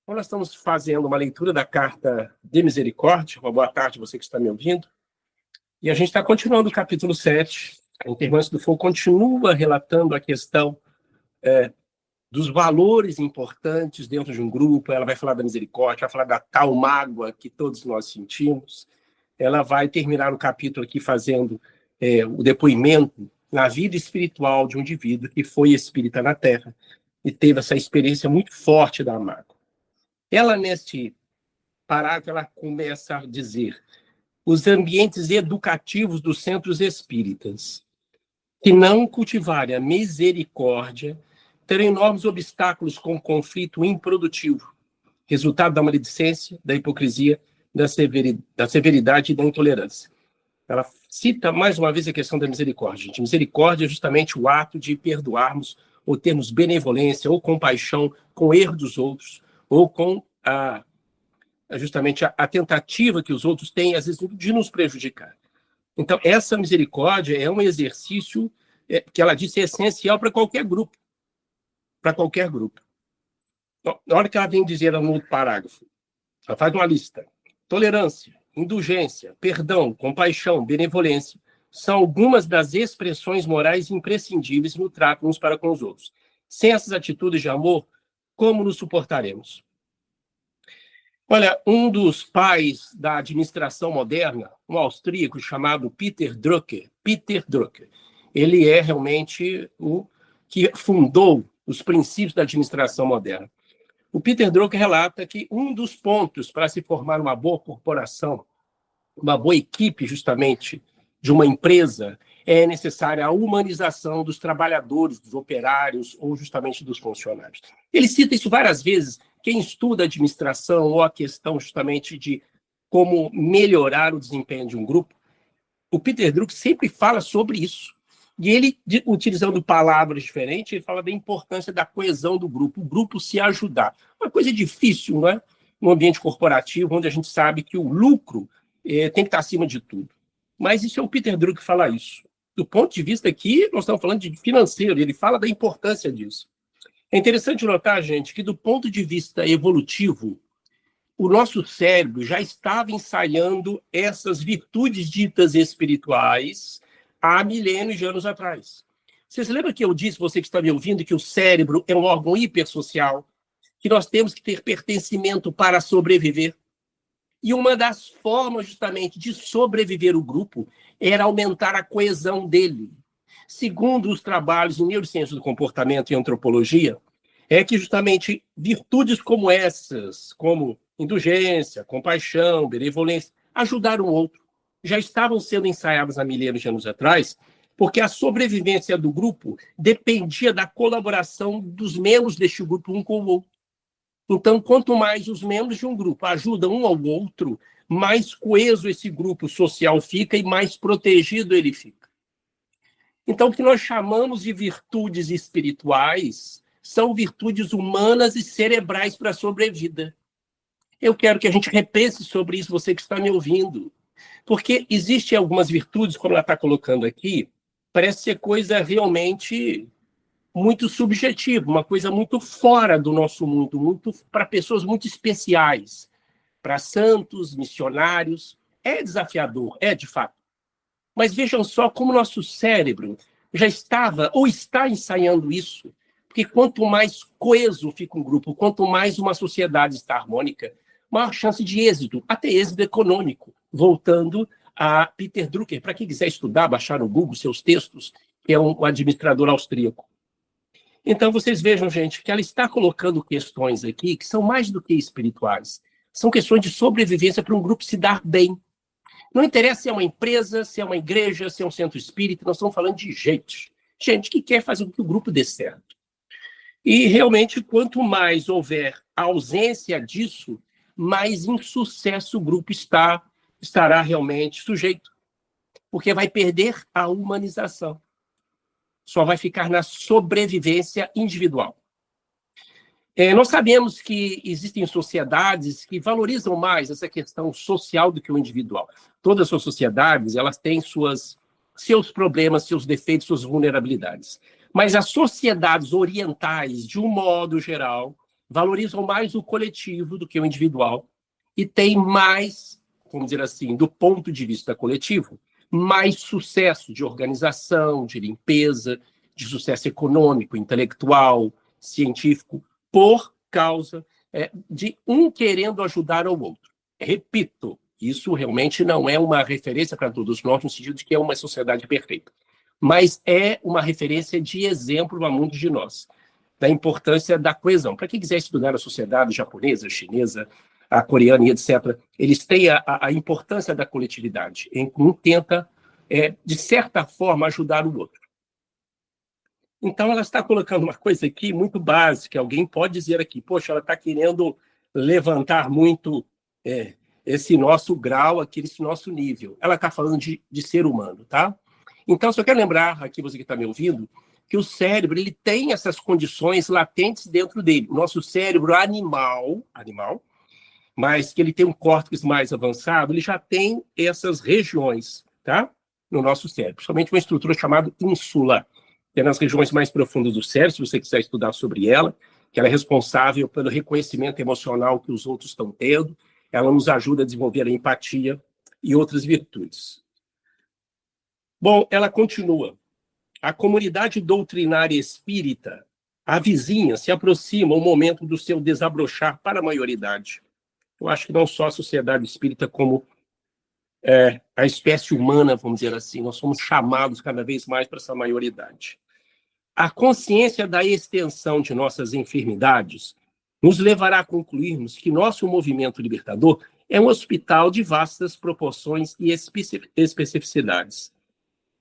Então, nós estamos fazendo uma leitura da Carta de Misericórdia. Uma boa tarde, você que está me ouvindo. E a gente está continuando o capítulo 7. A Intervenção do Fogo continua relatando a questão dos valores importantes dentro de um grupo. Ela vai falar da misericórdia, vai falar da tal mágoa que todos nós sentimos. Ela vai terminar o capítulo aqui fazendo o depoimento na vida espiritual de um indivíduo que foi espírita na Terra e teve essa experiência muito forte da mágoa. Ela, neste parágrafo, ela começa a dizer: os ambientes educativos dos centros espíritas que não cultivarem a misericórdia terão enormes obstáculos com o conflito improdutivo, resultado da maledicência, da hipocrisia, da severidade e da intolerância. Ela cita mais uma vez a questão da misericórdia. Gente, misericórdia é justamente o ato de perdoarmos ou termos benevolência ou compaixão com o erro dos outros, ou com justamente a tentativa que os outros têm, às vezes, de nos prejudicar. Então, essa misericórdia é um exercício que ela disse é essencial para qualquer grupo. Para qualquer grupo. Então, na hora que ela vem dizer no outro parágrafo, ela faz uma lista. Tolerância, indulgência, perdão, compaixão, benevolência são algumas das expressões morais imprescindíveis no trato uns para com os outros. Sem essas atitudes de amor, como nos suportaremos? Olha, um dos pais da administração moderna, um austríaco chamado Peter Drucker, ele é realmente o que fundou os princípios da administração moderna. O Peter Drucker relata que um dos pontos para se formar uma boa corporação, uma boa equipe, justamente, de uma empresa, é necessária a humanização dos trabalhadores, dos operários ou justamente dos funcionários. Ele cita isso várias vezes. Quem estuda administração ou a questão justamente de como melhorar o desempenho de um grupo, o Peter Drucker sempre fala sobre isso. E ele, utilizando palavras diferentes, ele fala da importância da coesão do grupo, o grupo se ajudar. Uma coisa difícil, não é? No ambiente corporativo, onde a gente sabe que o lucro tem que estar acima de tudo. Mas isso é o Peter Drucker que fala isso. Do ponto de vista aqui, nós estamos falando de financeiro, ele fala da importância disso. É interessante notar, gente, que do ponto de vista evolutivo, o nosso cérebro já estava ensaiando essas virtudes ditas espirituais há milênios de anos atrás. Vocês lembram que eu disse, você que está me ouvindo, que o cérebro é um órgão hipersocial, que nós temos que ter pertencimento para sobreviver? E uma das formas, justamente, de sobreviver o grupo era aumentar a coesão dele. Segundo os trabalhos em neurociência do comportamento e antropologia, é que justamente virtudes como essas, como indulgência, compaixão, benevolência, ajudaram o outro. Já estavam sendo ensaiadas há milênios de anos atrás, porque a sobrevivência do grupo dependia da colaboração dos membros deste grupo um com o outro. Então, quanto mais os membros de um grupo ajudam um ao outro, mais coeso esse grupo social fica e mais protegido ele fica. Então, o que nós chamamos de virtudes espirituais são virtudes humanas e cerebrais para a sobrevida. Eu quero que a gente repense sobre isso, você que está me ouvindo. Porque existem algumas virtudes, como ela está colocando aqui, parece ser coisa realmente muito subjetiva, uma coisa muito fora do nosso mundo, muito para pessoas muito especiais, para santos, missionários. É desafiador, é de fato. Mas vejam só como nosso cérebro já estava ou está ensaiando isso, porque quanto mais coeso fica um grupo, quanto mais uma sociedade está harmônica, maior chance de êxito, até êxito econômico. Voltando a Peter Drucker, para quem quiser estudar, baixar no Google seus textos, que é um administrador austríaco. Então, vocês vejam, gente, que ela está colocando questões aqui que são mais do que espirituais. São questões de sobrevivência para um grupo se dar bem. Não interessa se é uma empresa, se é uma igreja, se é um centro espírita, nós estamos falando de gente. Gente que quer fazer com que o grupo dê certo. E, realmente, quanto mais houver ausência disso, mais insucesso o grupo estará realmente sujeito. Porque vai perder a humanização. Só vai ficar na sobrevivência individual. Nós sabemos que existem sociedades que valorizam mais essa questão social do que o individual. Todas as sociedades, elas têm seus problemas, seus defeitos, suas vulnerabilidades. Mas as sociedades orientais, de um modo geral, valorizam mais o coletivo do que o individual e têm mais, vamos dizer assim, do ponto de vista coletivo, mais sucesso de organização, de limpeza, de sucesso econômico, intelectual, científico, por causa de um querendo ajudar ao outro. Repito, isso realmente não é uma referência para todos nós, no sentido de que é uma sociedade perfeita, mas é uma referência de exemplo a muitos de nós, da importância da coesão. Para quem quiser estudar a sociedade japonesa, chinesa, a coreana e etc., eles têm a importância da coletividade, em que um tenta, de certa forma, ajudar o outro. Então, ela está colocando uma coisa aqui muito básica. Alguém pode dizer aqui, poxa, ela está querendo levantar muito esse nosso grau, aqui, esse nosso nível. Ela está falando de ser humano, tá? Então, só quero lembrar, aqui você que está me ouvindo, que o cérebro ele tem essas condições latentes dentro dele. O nosso cérebro animal, mas que ele tem um córtex mais avançado, ele já tem essas regiões, tá? No nosso cérebro, principalmente uma estrutura chamada ínsula, que é nas regiões mais profundas do cérebro, se você quiser estudar sobre ela, que ela é responsável pelo reconhecimento emocional que os outros estão tendo, ela nos ajuda a desenvolver a empatia e outras virtudes. Bom, ela continua. A comunidade doutrinária espírita, a vizinha, se aproxima o momento do seu desabrochar para a maioridade. Eu acho que não só a sociedade espírita, como a espécie humana, vamos dizer assim, nós somos chamados cada vez mais para essa maioridade. A consciência da extensão de nossas enfermidades nos levará a concluirmos que nosso movimento libertador é um hospital de vastas proporções e especificidades.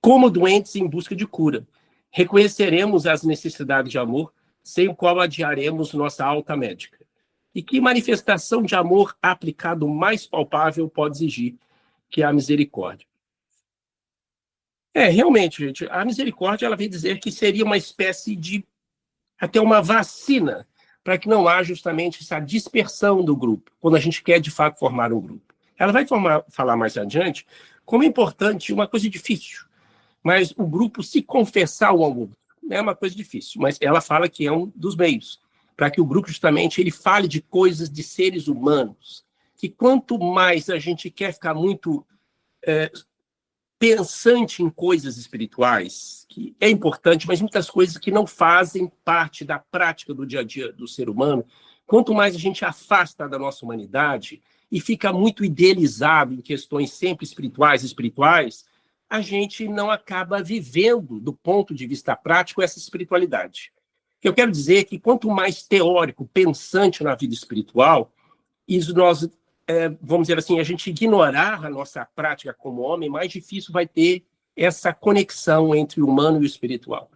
Como doentes em busca de cura, reconheceremos as necessidades de amor, sem o qual adiaremos nossa alta médica. E que manifestação de amor aplicado mais palpável pode exigir que a misericórdia? Realmente, gente, a misericórdia ela vem dizer que seria uma espécie de, até uma vacina, para que não haja justamente essa dispersão do grupo, quando a gente quer, de fato, formar um grupo. Ela vai falar mais adiante como é importante, uma coisa difícil, mas o grupo se confessar um ao outro é uma coisa difícil, mas ela fala que é um dos meios, para que o grupo, justamente, ele fale de coisas de seres humanos, que quanto mais a gente quer ficar muito pensante em coisas espirituais, que é importante, mas muitas coisas que não fazem parte da prática do dia a dia do ser humano, quanto mais a gente afasta da nossa humanidade e fica muito idealizado em questões sempre espirituais, a gente não acaba vivendo, do ponto de vista prático, essa espiritualidade. Eu quero dizer que quanto mais teórico, pensante na vida espiritual, isso nós vamos dizer assim, a gente ignorar a nossa prática como homem, mais difícil vai ter essa conexão entre o humano e o espiritual.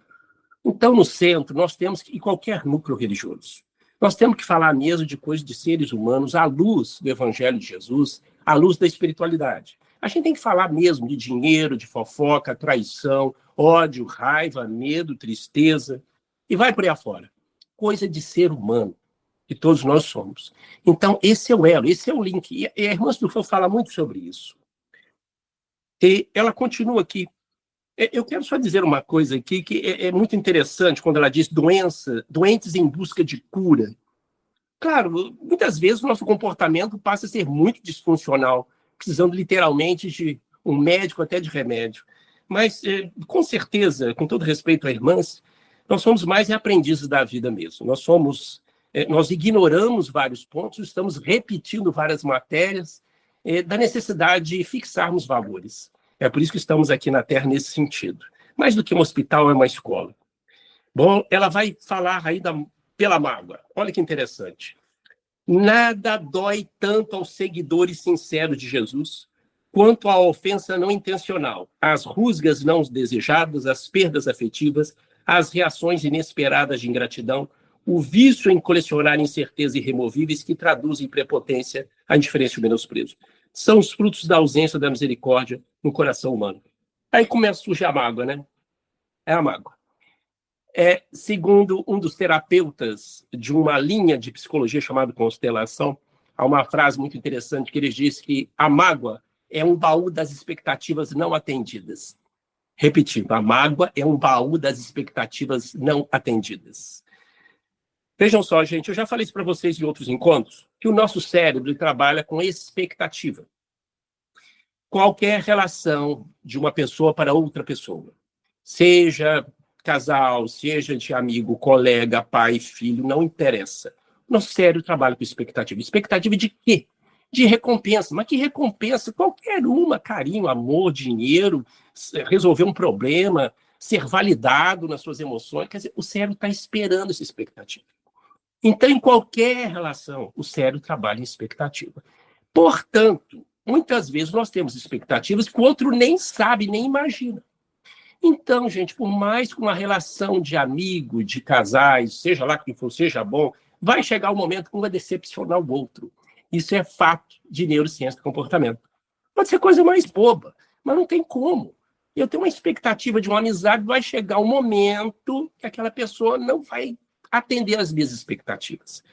Então, no centro, nós temos que, em qualquer núcleo religioso, nós temos que falar mesmo de coisas de seres humanos à luz do Evangelho de Jesus, à luz da espiritualidade. A gente tem que falar mesmo de dinheiro, de fofoca, traição, ódio, raiva, medo, tristeza, e vai por aí afora. Coisa de ser humano, que todos nós somos. Então, esse é o elo, esse é o link. E a irmã Sufo fala muito sobre isso. E ela continua aqui. Eu quero só dizer uma coisa aqui que é muito interessante quando ela diz doentes em busca de cura. Claro, muitas vezes o nosso comportamento passa a ser muito disfuncional, precisando literalmente de um médico, até de remédio. Mas, com certeza, com todo respeito a irmãs, nós somos mais aprendizes da vida mesmo. Nós ignoramos vários pontos, estamos repetindo várias matérias da necessidade de fixarmos valores. É por isso que estamos aqui na Terra nesse sentido. Mais do que um hospital, é uma escola. Bom, ela vai falar ainda pela mágoa. Olha que interessante. Nada dói tanto aos seguidores sinceros de Jesus quanto a ofensa não intencional, as rusgas não desejadas, as perdas afetivas, as reações inesperadas de ingratidão, o vício em colecionar incertezas irremovíveis que traduzem prepotência, a indiferença e o menosprezo. São os frutos da ausência da misericórdia no coração humano. Aí começa a surgir a mágoa, né? É a mágoa. Segundo um dos terapeutas de uma linha de psicologia chamada Constelação, há uma frase muito interessante que ele diz que a mágoa é um baú das expectativas não atendidas. Repetindo, a mágoa é um baú das expectativas não atendidas. Vejam só, gente, eu já falei isso para vocês em outros encontros, que o nosso cérebro trabalha com expectativa. Qualquer relação de uma pessoa para outra pessoa, seja casal, seja de amigo, colega, pai, filho, não interessa. Nosso cérebro trabalha com expectativa. Expectativa de quê? De recompensa. Mas que recompensa? Qualquer uma, carinho, amor, dinheiro, resolver um problema, ser validado nas suas emoções. Quer dizer, o cérebro está esperando essa expectativa. Então, em qualquer relação, o cérebro trabalha em expectativa. Portanto, muitas vezes nós temos expectativas que o outro nem sabe, nem imagina. Então, gente, por mais que uma relação de amigo, de casais, seja lá quem for, seja bom, vai chegar um momento que um vai decepcionar o outro. Isso é fato de neurociência do comportamento. Pode ser coisa mais boba, mas não tem como. Eu tenho uma expectativa de uma amizade, vai chegar um momento que aquela pessoa não vai atender às minhas expectativas.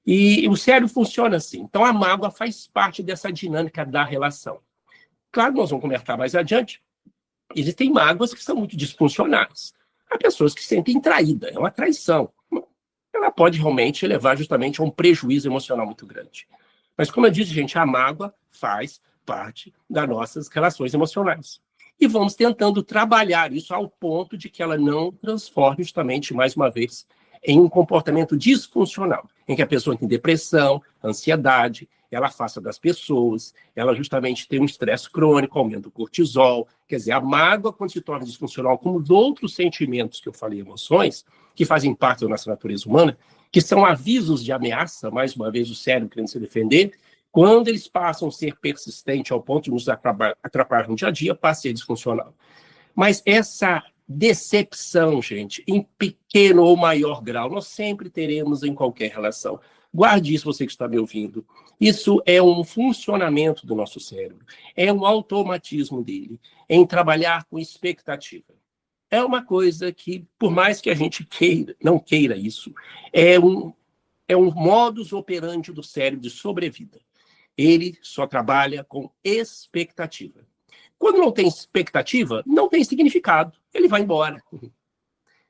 E o cérebro funciona assim. Então, a mágoa faz parte dessa dinâmica da relação. Claro, nós vamos conversar mais adiante. Existem mágoas que são muito disfuncionais. Há pessoas que se sentem traídas, é uma traição. Ela pode realmente levar justamente a um prejuízo emocional muito grande. Mas, como eu disse, gente, a mágoa faz parte das nossas relações emocionais. E vamos tentando trabalhar isso ao ponto de que ela não transforme justamente, mais uma vez, em um comportamento disfuncional, em que a pessoa tem depressão, ansiedade, ela afasta das pessoas, ela justamente tem um estresse crônico, aumenta o cortisol. Quer dizer, a mágoa, quando se torna disfuncional, como os outros sentimentos que eu falei, emoções, que fazem parte da nossa natureza humana, que são avisos de ameaça, mais uma vez o cérebro querendo se defender, quando eles passam a ser persistentes ao ponto de nos atrapalhar no dia a dia, passa a ser disfuncional. Mas essa decepção, gente, em pequeno ou maior grau, nós sempre teremos em qualquer relação. Guarde isso, você que está me ouvindo. Isso é um funcionamento do nosso cérebro, é um automatismo dele, em trabalhar com expectativa. É uma coisa que, por mais que a gente queira, não queira isso, é um modus operandi do cérebro de sobrevida. Ele só trabalha com expectativa. Quando não tem expectativa, não tem significado. Ele vai embora.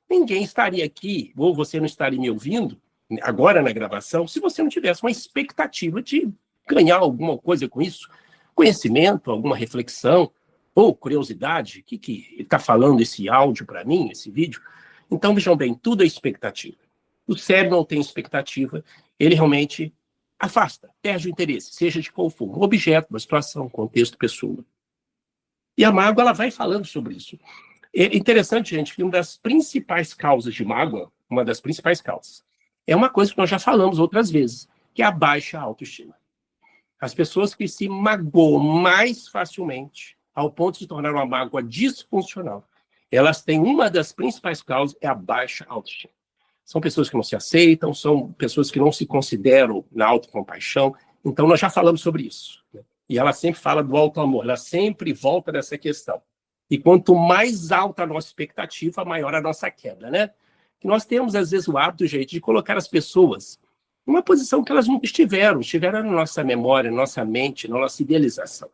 Ninguém estaria aqui, ou você não estaria me ouvindo, agora na gravação, se você não tivesse uma expectativa de ganhar alguma coisa com isso. Conhecimento, alguma reflexão, ou curiosidade. O que ele está falando esse áudio para mim, esse vídeo? Então, vejam bem, tudo é expectativa. O cérebro não tem expectativa, ele realmente afasta, perde o interesse, seja de qual for, um objeto, uma situação, contexto, pessoa. E a mágoa, ela vai falando sobre isso. É interessante, gente, que uma das principais causas de mágoa, uma das principais causas, é uma coisa que nós já falamos outras vezes, que é a baixa autoestima. As pessoas que se magoam mais facilmente, ao ponto de tornar uma mágoa disfuncional, elas têm uma das principais causas, é a baixa autoestima. São pessoas que não se aceitam, são pessoas que não se consideram na autocompaixão. Então, nós já falamos sobre isso, né? E ela sempre fala do auto-amor, ela sempre volta nessa questão. E quanto mais alta a nossa expectativa, maior a nossa queda, né? E nós temos, às vezes, o hábito, gente, de colocar as pessoas numa posição que elas nunca estiveram na nossa memória, na nossa mente, na nossa idealização.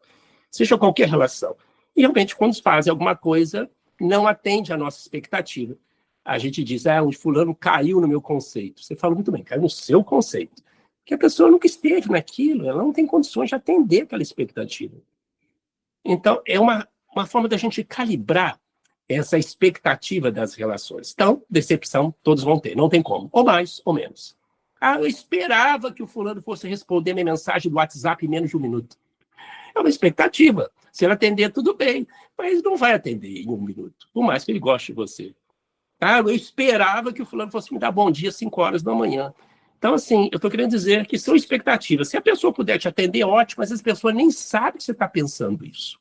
Seja qualquer relação. E, realmente, quando fazem alguma coisa, não atende à nossa expectativa. A gente diz, o fulano caiu no meu conceito. Você fala muito bem, caiu no seu conceito. Porque a pessoa nunca esteve naquilo, ela não tem condições de atender aquela expectativa. Então, é uma forma da gente calibrar essa expectativa das relações. Então, decepção todos vão ter, não tem como, ou mais ou menos. Eu esperava que o fulano fosse responder minha mensagem do WhatsApp em menos de 1 minuto. É uma expectativa. Se ele atender, tudo bem, mas não vai atender em 1 minuto, por mais que ele goste de você. Eu esperava que o fulano fosse me dar bom dia às 5 horas da manhã. Então, assim, eu estou querendo dizer que são expectativas. Se a pessoa puder te atender, ótimo, mas as pessoas nem sabem que você está pensando isso.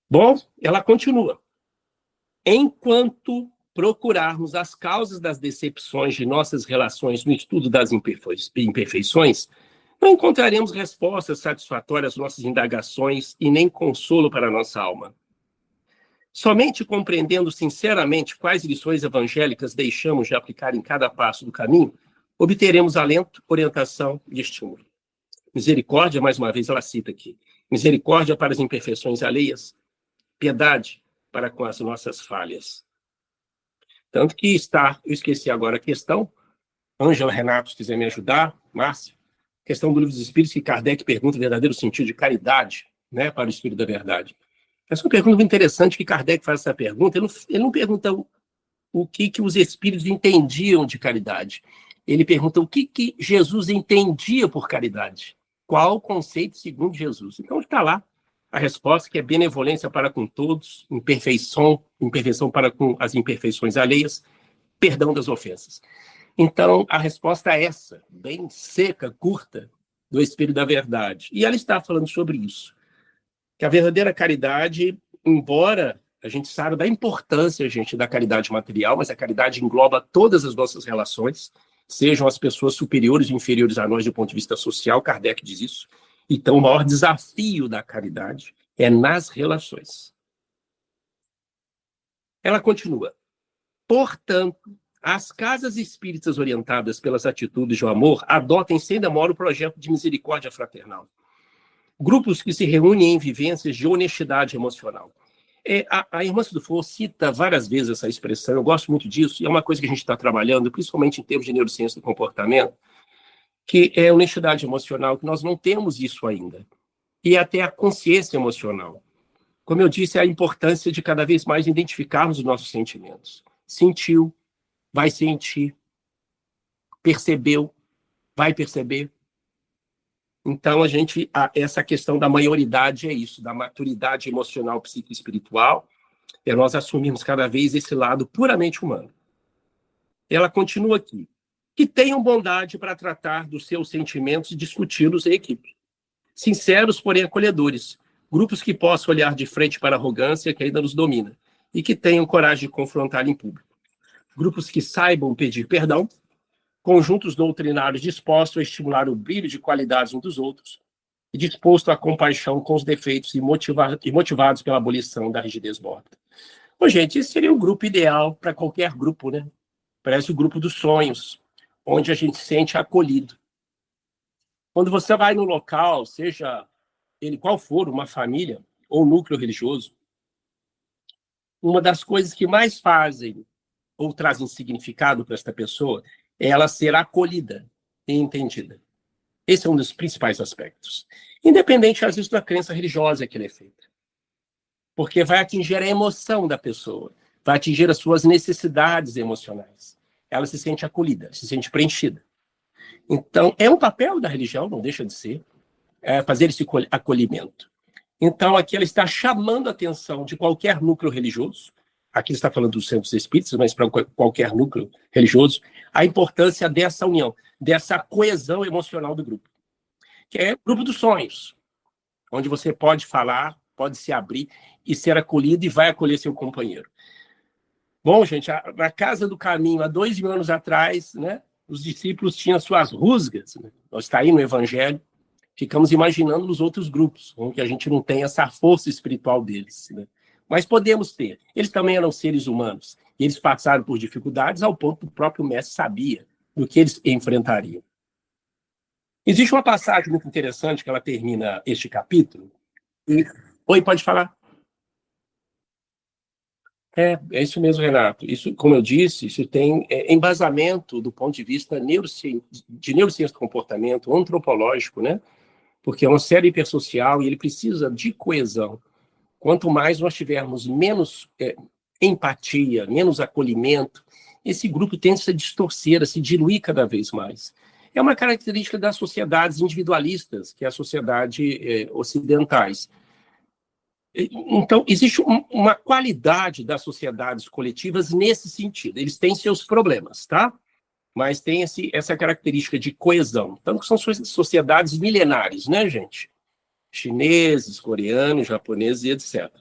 Bom, ela continua. Enquanto procurarmos as causas das decepções de nossas relações no estudo das imperfeições, não encontraremos respostas satisfatórias às nossas indagações e nem consolo para a nossa alma. Somente compreendendo sinceramente quais lições evangélicas deixamos de aplicar em cada passo do caminho, obteremos alento, orientação e estímulo. Misericórdia, mais uma vez, ela cita aqui. Misericórdia para as imperfeições alheias, piedade para com as nossas falhas. Tanto que eu esqueci agora a questão, Ângela, Renato, se quiser me ajudar. Márcia. Questão do Livro dos Espíritos, que Kardec pergunta o verdadeiro sentido de caridade, né, para o Espírito da Verdade. Essa é uma pergunta muito interessante que Kardec faz essa pergunta. Ele não pergunta o que os espíritos entendiam de caridade. Ele pergunta o que Jesus entendia por caridade. Qual o conceito segundo Jesus? Então está lá a resposta, que é benevolência para com todos, imperfeição para com as imperfeições alheias, perdão das ofensas. Então, a resposta é essa, bem seca, curta, do Espírito da Verdade. E ela está falando sobre isso. Que a verdadeira caridade, embora a gente saiba da importância, gente, da caridade material, mas a caridade engloba todas as nossas relações, sejam as pessoas superiores ou inferiores a nós do ponto de vista social, Kardec diz isso. Então, o maior desafio da caridade é nas relações. Ela continua. Portanto, as casas espíritas orientadas pelas atitudes do amor adotem sem demora o projeto de misericórdia fraternal. Grupos que se reúnem em vivências de honestidade emocional. A irmã Dufour cita várias vezes essa expressão, eu gosto muito disso, e é uma coisa que a gente está trabalhando, principalmente em termos de neurociência do comportamento, que é honestidade emocional, que nós não temos isso ainda. E até a consciência emocional. Como eu disse, a importância de cada vez mais identificarmos os nossos sentimentos. Sentiu, vai sentir, percebeu, vai perceber. Então, essa questão da maioridade é isso, da maturidade emocional, psicoespiritual, é nós assumirmos cada vez esse lado puramente humano. Ela continua aqui. Que tenham bondade para tratar dos seus sentimentos e discuti-los em equipe. Sinceros, porém acolhedores. Grupos que possam olhar de frente para a arrogância que ainda nos domina e que tenham coragem de confrontar em público. Grupos que saibam pedir perdão, conjuntos doutrinários dispostos a estimular o brilho de qualidades uns dos outros e disposto à compaixão com os defeitos e motivados pela abolição da rigidez mórbida. Bom, gente, esse seria o grupo ideal para qualquer grupo, né? Parece o grupo dos sonhos, onde a gente se sente acolhido. Quando você vai no local, seja ele qual for, uma família ou núcleo religioso, uma das coisas que mais fazem ou trazem significado para esta pessoa é ela ser acolhida e entendida. Esse é um dos principais aspectos. Independente, às vezes, da crença religiosa que ele é feita. Porque vai atingir a emoção da pessoa, vai atingir as suas necessidades emocionais. Ela se sente acolhida, se sente preenchida. Então, é um papel da religião, não deixa de ser, fazer esse acolhimento. Então, aqui ela está chamando a atenção de qualquer núcleo religioso, aqui está falando dos centros espíritas, mas para qualquer núcleo religioso, a importância dessa união, dessa coesão emocional do grupo, que é o grupo dos sonhos, onde você pode falar, pode se abrir e ser acolhido e vai acolher seu companheiro. Bom, gente, na Casa do Caminho, há 2000 anos atrás, né, os discípulos tinham suas rusgas, né? Nós está aí no Evangelho, ficamos imaginando nos outros grupos, onde a gente não tem essa força espiritual deles, né? Mas podemos ter. Eles também eram seres humanos. E eles passaram por dificuldades ao ponto que o próprio mestre sabia do que eles enfrentariam. Existe uma passagem muito interessante que ela termina este capítulo. Oi, pode falar. É isso mesmo, Renato. Isso, como eu disse, isso tem embasamento do ponto de vista de neurociência do comportamento, antropológico, né? Porque é uma série hipersocial e ele precisa de coesão. Quanto mais nós tivermos menos empatia, menos acolhimento, esse grupo tende a se distorcer, a se diluir cada vez mais. É uma característica das sociedades individualistas, que é a sociedade ocidentais. Então, existe uma qualidade das sociedades coletivas nesse sentido. Eles têm seus problemas, tá? Mas tem essa característica de coesão. Então, são sociedades milenares, né, gente? Chineses, coreanos, japoneses, etc.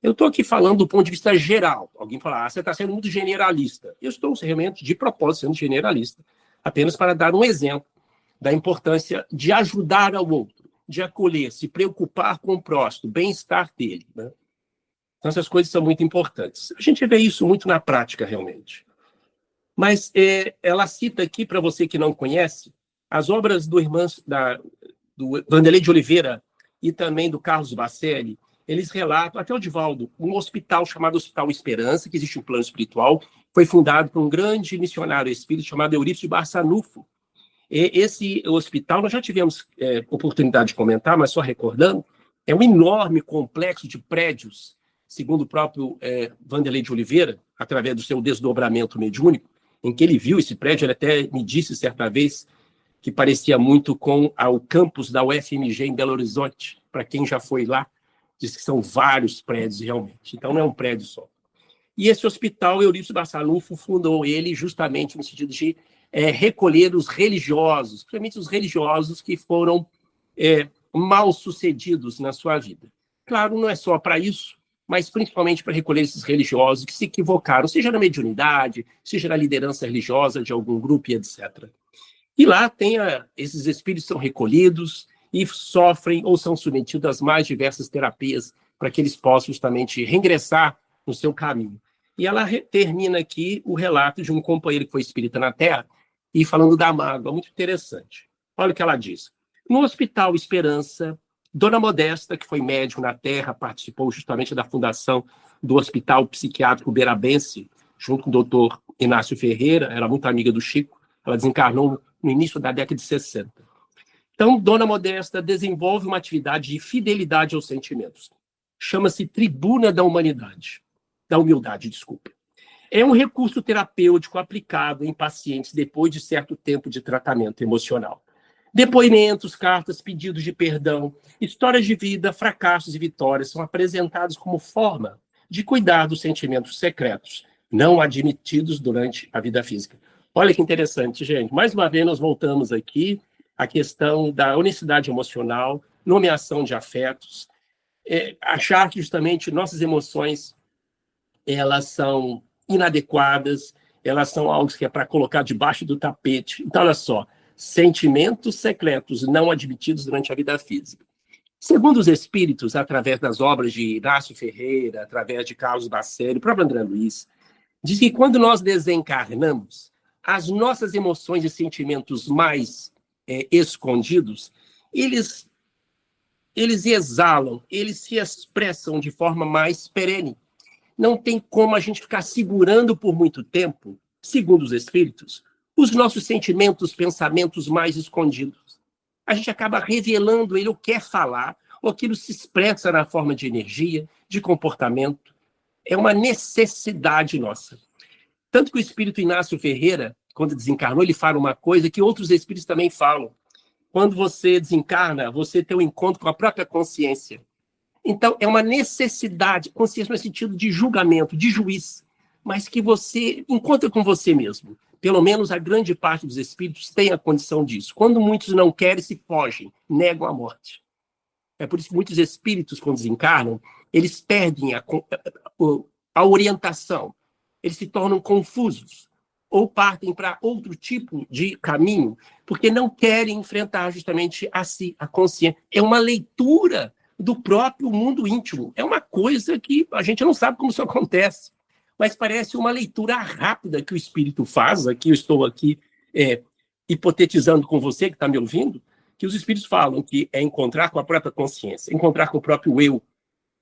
Eu estou aqui falando do ponto de vista geral. Alguém fala, você está sendo muito generalista. Eu estou realmente, de propósito, sendo generalista, apenas para dar um exemplo da importância de ajudar ao outro, de acolher, se preocupar com o próximo, o bem-estar dele, né? Então, essas coisas são muito importantes. A gente vê isso muito na prática, realmente. Mas ela cita aqui, para você que não conhece, as obras do Vanderlei de Oliveira e também do Carlos Bacelli, eles relatam, até o Divaldo, um hospital chamado Hospital Esperança, que existe um plano espiritual, foi fundado por um grande missionário espírita chamado Eurípides de Barçanufo. E esse hospital, nós já tivemos oportunidade de comentar, mas só recordando, é um enorme complexo de prédios, segundo o próprio Vanderlei de Oliveira, através do seu desdobramento mediúnico, em que ele viu esse prédio, ele até me disse certa vez que parecia muito com o campus da UFMG em Belo Horizonte. Para quem já foi lá, diz que são vários prédios realmente, então não é um prédio só. E esse hospital, Eurípides Barçanufo fundou ele justamente no sentido de recolher os religiosos, principalmente os religiosos que foram mal sucedidos na sua vida. Claro, não é só para isso, mas principalmente para recolher esses religiosos que se equivocaram, seja na mediunidade, seja na liderança religiosa de algum grupo e etc. E lá esses espíritos são recolhidos e sofrem ou são submetidos às mais diversas terapias para que eles possam justamente reingressar no seu caminho. E ela termina aqui o relato de um companheiro que foi espírita na Terra e falando da mágoa, muito interessante. Olha o que ela diz. No Hospital Esperança, Dona Modesta, que foi médico na Terra, participou justamente da fundação do Hospital Psiquiátrico Berabense, junto com o doutor Inácio Ferreira, era muito amiga do Chico, ela desencarnou no início da década de 60. Então, Dona Modesta desenvolve uma atividade de fidelidade aos sentimentos. Chama-se Tribuna da Humanidade, da Humildade, desculpa. É um recurso terapêutico aplicado em pacientes depois de certo tempo de tratamento emocional. Depoimentos, cartas, pedidos de perdão, histórias de vida, fracassos e vitórias são apresentados como forma de cuidar dos sentimentos secretos, não admitidos durante a vida física. Olha que interessante, gente. Mais uma vez, nós voltamos aqui à questão da honestidade emocional, nomeação de afetos, achar que justamente nossas emoções elas são inadequadas, elas são algo que é para colocar debaixo do tapete. Então, olha só, sentimentos secretos não admitidos durante a vida física. Segundo os espíritos, através das obras de Inácio Ferreira, através de Carlos Bacelli, o próprio André Luiz, diz que quando nós desencarnamos, as nossas emoções e sentimentos mais escondidos, eles exalam, eles se expressam de forma mais perene. Não tem como a gente ficar segurando por muito tempo, segundo os espíritos, os nossos sentimentos, pensamentos mais escondidos. A gente acaba revelando ele ou quer falar, ou aquilo se expressa na forma de energia, de comportamento. É uma necessidade nossa. Tanto que o espírito Inácio Ferreira, quando desencarnou, ele fala uma coisa que outros espíritos também falam. Quando você desencarna, você tem um encontro com a própria consciência. Então, é uma necessidade, consciência no sentido de julgamento, de juiz, mas que você encontra com você mesmo. Pelo menos a grande parte dos espíritos tem a condição disso. Quando muitos não querem, se fogem, negam a morte. É por isso que muitos espíritos, quando desencarnam, eles perdem a orientação, eles se tornam confusos, ou partem para outro tipo de caminho, porque não querem enfrentar justamente a si, a consciência. É uma leitura do próprio mundo íntimo. É uma coisa que a gente não sabe como isso acontece, mas parece uma leitura rápida que o espírito faz. Aqui eu estou aqui hipotetizando com você que está me ouvindo, que os espíritos falam que é encontrar com a própria consciência, encontrar com o próprio eu.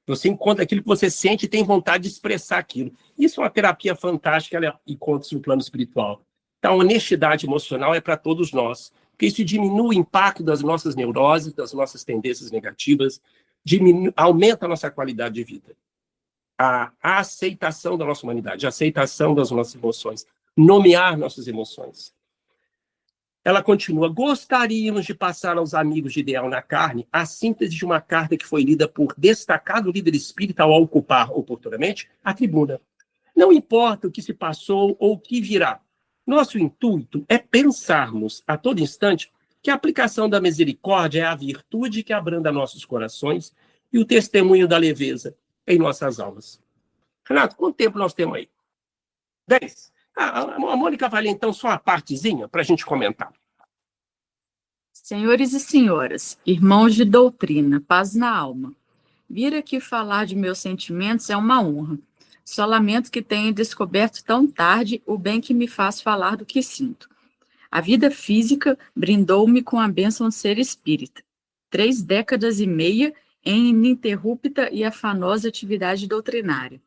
Você encontra aquilo que você sente e tem vontade de expressar aquilo. Isso é uma terapia fantástica, ela encontra-se no plano espiritual. Então, a honestidade emocional é para todos nós, porque isso diminui o impacto das nossas neuroses, das nossas tendências negativas, aumenta a nossa qualidade de vida. A aceitação da nossa humanidade, a aceitação das nossas emoções, nomear nossas emoções. Ela continua, gostaríamos de passar aos amigos de Ideal na Carne a síntese de uma carta que foi lida por destacado líder espírita ao ocupar oportunamente a tribuna. Não importa o que se passou ou o que virá. Nosso intuito é pensarmos a todo instante que a aplicação da misericórdia é a virtude que abranda nossos corações e o testemunho da leveza em nossas almas. Renato, quanto tempo nós temos aí? 10. A Mônica vai ler, então, só uma partezinha para a gente comentar. Senhores e senhoras, irmãos de doutrina, paz na alma. Vir aqui falar de meus sentimentos é uma honra. Só lamento que tenha descoberto tão tarde o bem que me faz falar do que sinto. A vida física brindou-me com a bênção de ser espírita. 3 décadas e meia em ininterrupta e afanosa atividade doutrinária.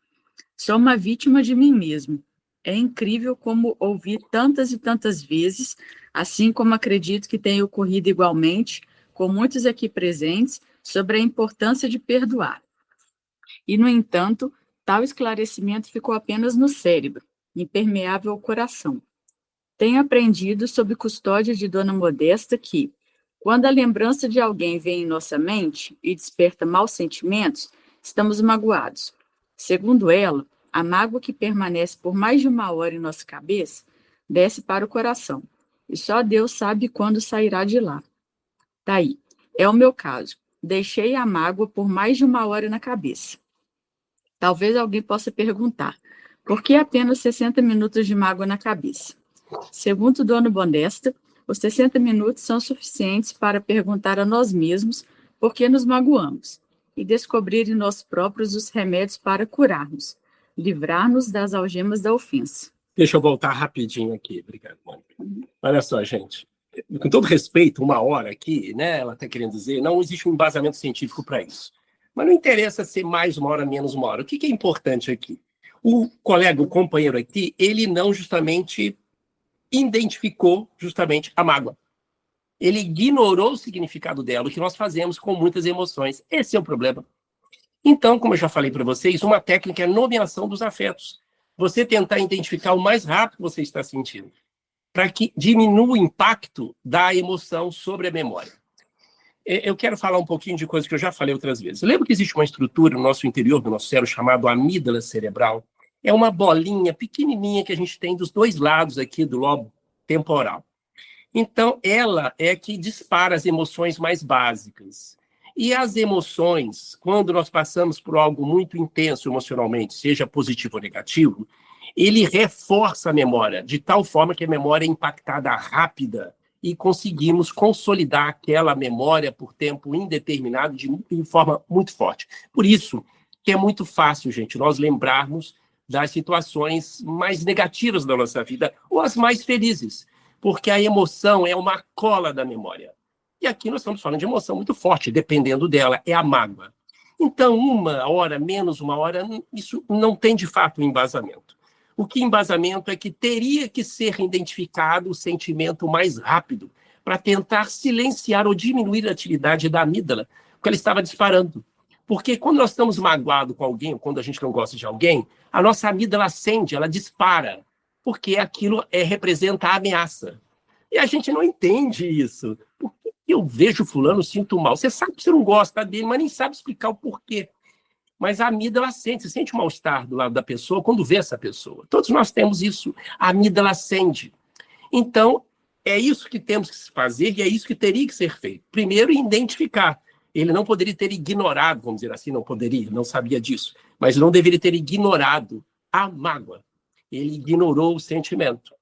Sou uma vítima de mim mesmo. É incrível como ouvi tantas e tantas vezes, assim como acredito que tenha ocorrido igualmente com muitos aqui presentes, sobre a importância de perdoar. E, no entanto, tal esclarecimento ficou apenas no cérebro, impermeável ao coração. Tenho aprendido, sob custódia de Dona Modesta, que, quando a lembrança de alguém vem em nossa mente e desperta maus sentimentos, estamos magoados. Segundo ela, a mágoa que permanece por mais de 1 hora em nossa cabeça desce para o coração, e só Deus sabe quando sairá de lá. Daí, é o meu caso. Deixei a mágoa por mais de 1 hora na cabeça. Talvez alguém possa perguntar, por que apenas 60 minutos de mágoa na cabeça? Segundo Dona Modesta, os 60 minutos são suficientes para perguntar a nós mesmos por que nos magoamos e descobrir em nós próprios os remédios para curarmos, livrar-nos das algemas da ofensa. Deixa eu voltar rapidinho aqui. Obrigado, Mônica. Olha só, gente. Com todo respeito, 1 hora aqui, né? Ela está querendo dizer, não existe um embasamento científico para isso. Mas não interessa ser mais 1 hora, menos 1 hora. O que é importante aqui? O colega, o companheiro aqui, ele não justamente identificou justamente a mágoa. Ele ignorou o significado dela, o que nós fazemos com muitas emoções. Esse é o problema. Então, como eu já falei para vocês, uma técnica é a nomeação dos afetos. Você tentar identificar o mais rápido que você está sentindo, para que diminua o impacto da emoção sobre a memória. Eu quero falar um pouquinho de coisa que eu já falei outras vezes. Lembra que existe uma estrutura no nosso interior do nosso cérebro chamada amígdala cerebral? É uma bolinha pequenininha que a gente tem dos dois lados aqui do lobo temporal. Então, ela é que dispara as emoções mais básicas. E as emoções, quando nós passamos por algo muito intenso emocionalmente, seja positivo ou negativo, ele reforça a memória, de tal forma que a memória é impactada rápida e conseguimos consolidar aquela memória por tempo indeterminado de forma muito forte. Por isso que é muito fácil, gente, nós lembrarmos das situações mais negativas da nossa vida ou as mais felizes, porque a emoção é uma cola da memória. E aqui nós estamos falando de emoção muito forte, dependendo dela, é a mágoa. Então, 1 hora, menos 1 hora, isso não tem de fato um embasamento. O que embasamento é que teria que ser identificado o sentimento mais rápido para tentar silenciar ou diminuir a atividade da amígdala, porque ela estava disparando. Porque quando nós estamos magoados com alguém, ou quando a gente não gosta de alguém, a nossa amígdala acende, ela dispara, porque aquilo representa a ameaça. E a gente não entende isso. Por que eu vejo fulano, sinto mal? Você sabe que você não gosta dele, mas nem sabe explicar o porquê. Mas a amígdala sente, você sente um mal-estar do lado da pessoa quando vê essa pessoa. Todos nós temos isso, a amígdala acende. Então, é isso que temos que fazer e é isso que teria que ser feito. Primeiro, identificar. Ele não poderia ter ignorado, vamos dizer assim, não poderia, não sabia disso, mas não deveria ter ignorado a mágoa. Ele ignorou o sentimento.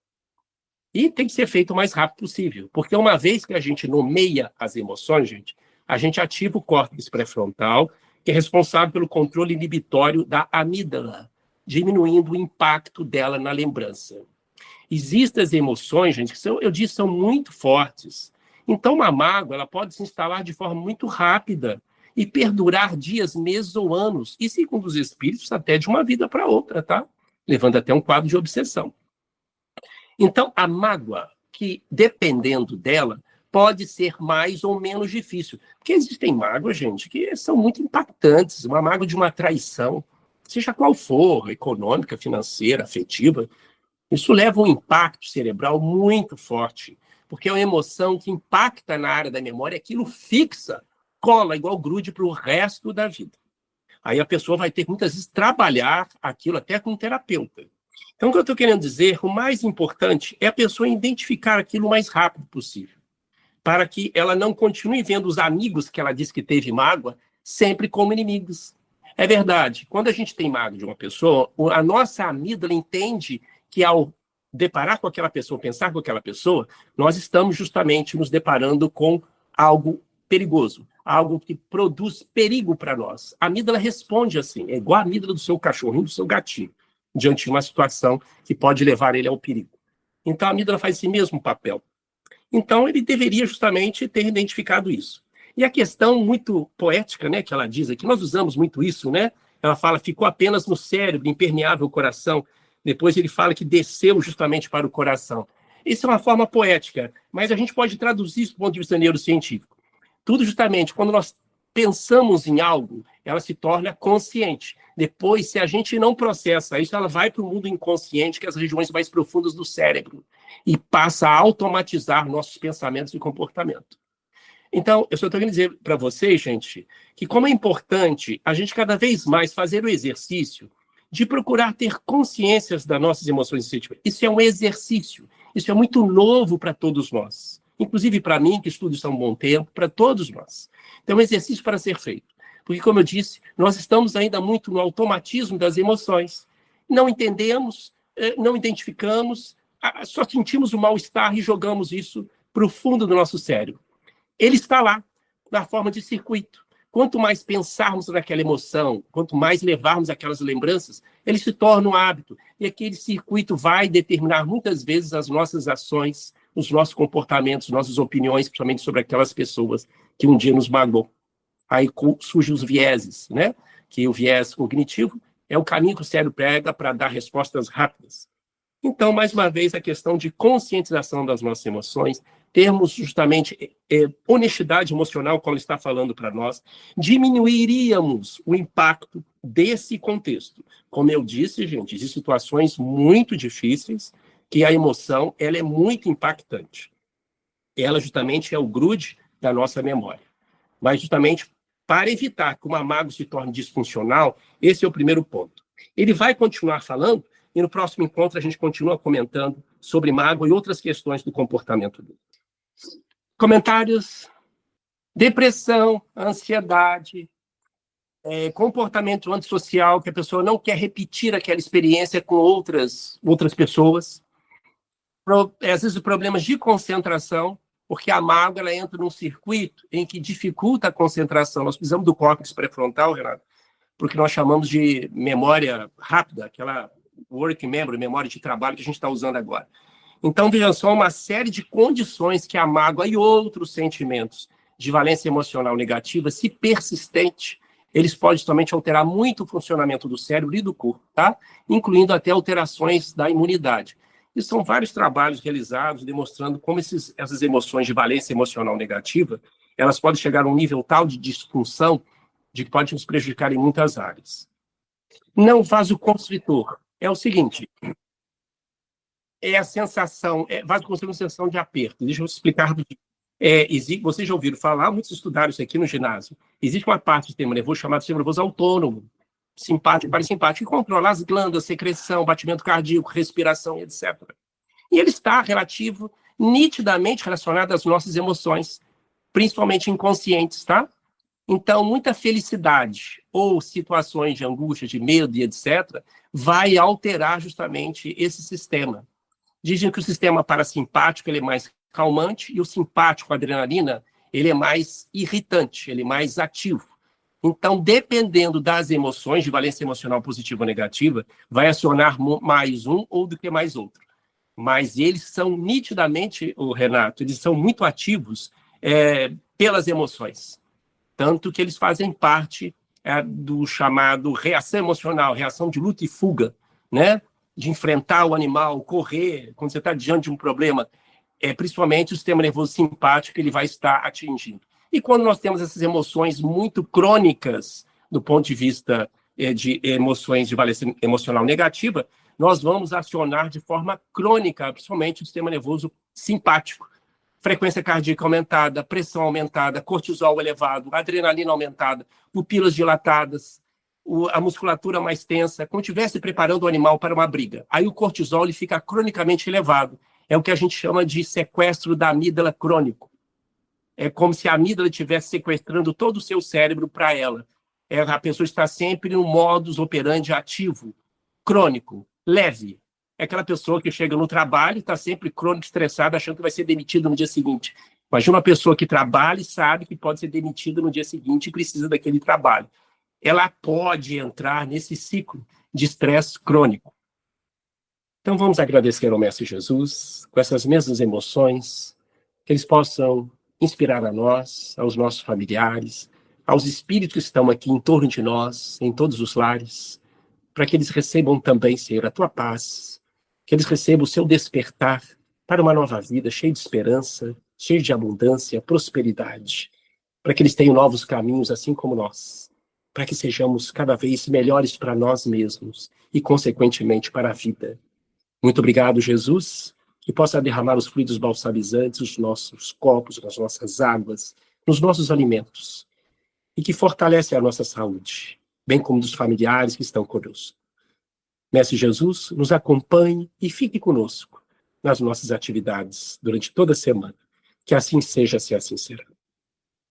E tem que ser feito o mais rápido possível, porque uma vez que a gente nomeia as emoções, gente, a gente ativa o córtex pré-frontal, que é responsável pelo controle inibitório da amígdala, diminuindo o impacto dela na lembrança. Existem as emoções, gente, que eu disse, são muito fortes. Então, uma mágoa ela pode se instalar de forma muito rápida e perdurar dias, meses ou anos, e, segundo os espíritos, até de uma vida para outra, tá? Levando até um quadro de obsessão. Então, a mágoa, que dependendo dela, pode ser mais ou menos difícil. Porque existem mágoas, gente, que são muito impactantes. Uma mágoa de uma traição, seja qual for, econômica, financeira, afetiva, isso leva um impacto cerebral muito forte, porque é uma emoção que impacta na área da memória, aquilo fixa, cola igual grude para o resto da vida. Aí a pessoa vai ter que, muitas vezes, trabalhar aquilo até com um terapeuta. Então, o que eu estou querendo dizer, o mais importante é a pessoa identificar aquilo o mais rápido possível, para que ela não continue vendo os amigos que ela disse que teve mágoa sempre como inimigos. É verdade, quando a gente tem mágoa de uma pessoa, a nossa amígdala entende que ao deparar com aquela pessoa, pensar com aquela pessoa, nós estamos justamente nos deparando com algo perigoso, algo que produz perigo para nós. A amígdala responde assim, é igual a amígdala do seu cachorrinho, do seu gatinho, diante de uma situação que pode levar ele ao perigo. Então, a amígdala faz esse mesmo papel. Então, ele deveria justamente ter identificado isso. E a questão muito poética, né, que ela diz aqui, nós usamos muito isso, né? Ela fala, ficou apenas no cérebro, impermeável o coração. Depois ele fala que desceu justamente para o coração. Isso é uma forma poética, mas a gente pode traduzir isso do ponto de vista neurocientífico. Tudo justamente, quando nós pensamos em algo, ela se torna consciente. Depois, se a gente não processa isso, ela vai para o mundo inconsciente, que é as regiões mais profundas do cérebro, e passa a automatizar nossos pensamentos e comportamento. Então, eu só estou querendo dizer para vocês, gente, que como é importante a gente cada vez mais fazer o exercício de procurar ter consciências das nossas emoções e sentimentos. Isso é um exercício, isso é muito novo para todos nós. Inclusive para mim, que estudo isso há um bom tempo, para todos nós. Então, é um exercício para ser feito. Porque, como eu disse, nós estamos ainda muito no automatismo das emoções. Não entendemos, não identificamos, só sentimos o mal-estar e jogamos isso para o fundo do nosso cérebro. Ele está lá, na forma de circuito. Quanto mais pensarmos naquela emoção, quanto mais levarmos aquelas lembranças, ele se torna um hábito. E aquele circuito vai determinar muitas vezes as nossas ações, os nossos comportamentos, nossas opiniões, principalmente sobre aquelas pessoas que um dia nos magoou. Aí surgem os vieses, né? Que o viés cognitivo é o caminho que o cérebro pega para dar respostas rápidas. Então, mais uma vez, a questão de conscientização das nossas emoções, termos justamente honestidade emocional, como ele está falando para nós, diminuiríamos o impacto desse contexto. Como eu disse, gente, de situações muito difíceis, que a emoção ela é muito impactante. Ela justamente é o grude da nossa memória. Mas justamente para evitar que uma mágoa se torne disfuncional, esse é o primeiro ponto. Ele vai continuar falando, e no próximo encontro a gente continua comentando sobre mágoa e outras questões do comportamento dele. Comentários? Depressão, ansiedade, comportamento antissocial, que a pessoa não quer repetir aquela experiência com outras pessoas. Às vezes problemas de concentração, porque a mágoa ela entra num circuito em que dificulta a concentração. Nós precisamos do córtex pré-frontal, Renato, porque nós chamamos de memória rápida, aquela working memory, memória de trabalho que a gente está usando agora. Então, vejam só, uma série de condições que a mágoa e outros sentimentos de valência emocional negativa, se persistente, eles podem somente alterar muito o funcionamento do cérebro e do corpo, tá? Incluindo até alterações da imunidade. E são vários trabalhos realizados demonstrando como essas emoções de valência emocional negativa, elas podem chegar a um nível tal de disfunção de que pode nos prejudicar em muitas áreas. Não vasoconstritor. É o seguinte, é a sensação, vasoconstritor é uma sensação de aperto. Deixa eu explicar. Vocês já ouviram falar, muitos estudaram isso aqui no ginásio. Existe uma parte do sistema nervoso chamada sistema nervoso autônomo, simpático e parasimpático, que controla as glândulas, secreção, batimento cardíaco, respiração, etc. E ele está nitidamente relacionado às nossas emoções, principalmente inconscientes, tá? Então, muita felicidade ou situações de angústia, de medo e etc., vai alterar justamente esse sistema. Dizem que o sistema parasimpático ele é mais calmante e o simpático, a adrenalina, ele é mais irritante, ele é mais ativo. Então, dependendo das emoções, de valência emocional positiva ou negativa, vai acionar mais um ou do que mais outro. Mas eles são nitidamente, Renato, eles são muito ativos pelas emoções. Tanto que eles fazem parte do chamado reação emocional, reação de luta e fuga, né? De enfrentar o animal, correr, quando você está diante de um problema, principalmente o sistema nervoso simpático, ele vai estar atingindo. E quando nós temos essas emoções muito crônicas, do ponto de vista de emoções de valência emocional negativa, nós vamos acionar de forma crônica, principalmente o sistema nervoso simpático. Frequência cardíaca aumentada, pressão aumentada, cortisol elevado, adrenalina aumentada, pupilas dilatadas, a musculatura mais tensa, como se estivesse preparando o animal para uma briga. Aí o cortisol ele fica cronicamente elevado. É o que a gente chama de sequestro da amígdala crônico. É como se a amígdala estivesse sequestrando todo o seu cérebro para ela. A pessoa está sempre no modus operandi ativo, crônico, leve. É aquela pessoa que chega no trabalho e está sempre crônico estressada, achando que vai ser demitida no dia seguinte. Imagina uma pessoa que trabalha e sabe que pode ser demitida no dia seguinte e precisa daquele trabalho. Ela pode entrar nesse ciclo de estresse crônico. Então vamos agradecer ao Mestre Jesus, com essas mesmas emoções, que eles possam inspirar a nós, aos nossos familiares, aos espíritos que estão aqui em torno de nós, em todos os lares, para que eles recebam também, Senhor, a tua paz, que eles recebam o seu despertar para uma nova vida, cheia de esperança, cheia de abundância, prosperidade, para que eles tenham novos caminhos, assim como nós, para que sejamos cada vez melhores para nós mesmos e, consequentemente, para a vida. Muito obrigado, Jesus, que possa derramar os fluidos balsamizantes nos nossos copos, nas nossas águas, nos nossos alimentos, e que fortalece a nossa saúde, bem como dos familiares que estão conosco. Mestre Jesus, nos acompanhe e fique conosco nas nossas atividades durante toda a semana. Que assim seja, se assim será.